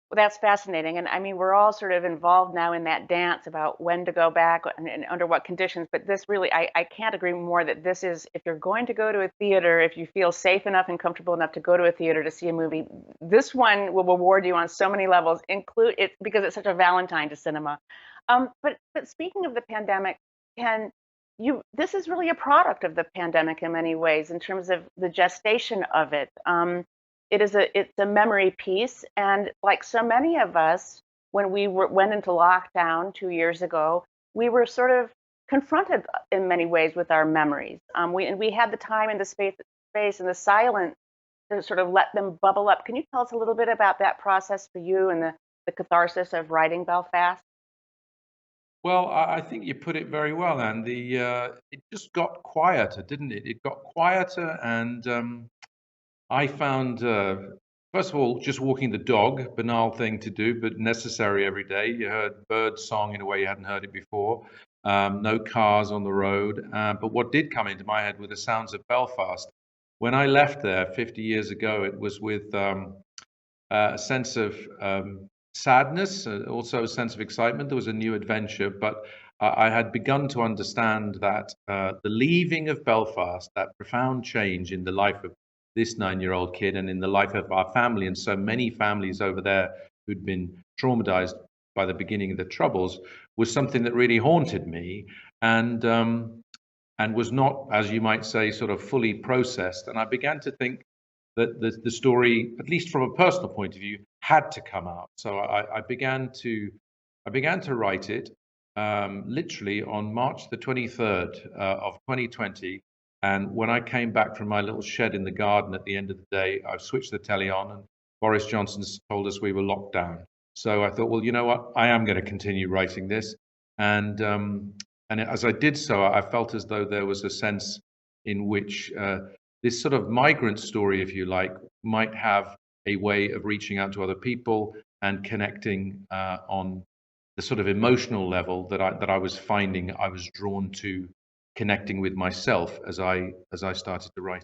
Well, that's fascinating. And I mean, we're all sort of involved now in that dance about when to go back and under what conditions. But this really, I can't agree more that this is, if you're going to go to a theater, if you feel safe enough and comfortable enough to go to a theater to see a movie, this one will reward you on so many levels, include it because it's such a Valentine to cinema. But speaking of the pandemic, can this is really a product of the pandemic in many ways in terms of the gestation of it. It's a memory piece, and like so many of us, when went into lockdown 2 years ago, we were sort of confronted in many ways with our memories. We had the time and the space and the silence to sort of let them bubble up. Can you tell us a little bit about that process for you and the catharsis of writing Belfast? Well, I think you put it very well, and it just got quieter, didn't it? It got quieter, and I found, first of all, just walking the dog, banal thing to do, but necessary every day. You heard bird song in a way you hadn't heard it before. No cars on the road. But what did come into my head were the sounds of Belfast. When I left there 50 years ago, it was with a sense of sadness, also a sense of excitement. There was a new adventure, but I had begun to understand that the leaving of Belfast, that profound change in the life of this 9-year-old kid and in the life of our family and so many families over there who'd been traumatized by the beginning of the Troubles, was something that really haunted me and and was not, as you might say, sort of fully processed. And I began to think that the story, at least from a personal point of view, had to come out. So I began to write it literally on March the 23rd of 2020. And when I came back from my little shed in the garden at the end of the day, I switched the telly on, and Boris Johnson told us we were locked down. So I thought, well, you know what? I am going to continue writing this, and as I did so, I felt as though there was a sense in which this sort of migrant story, if you like, might have a way of reaching out to other people and connecting on the sort of emotional level that I was finding I was drawn to connecting with myself as I started to write.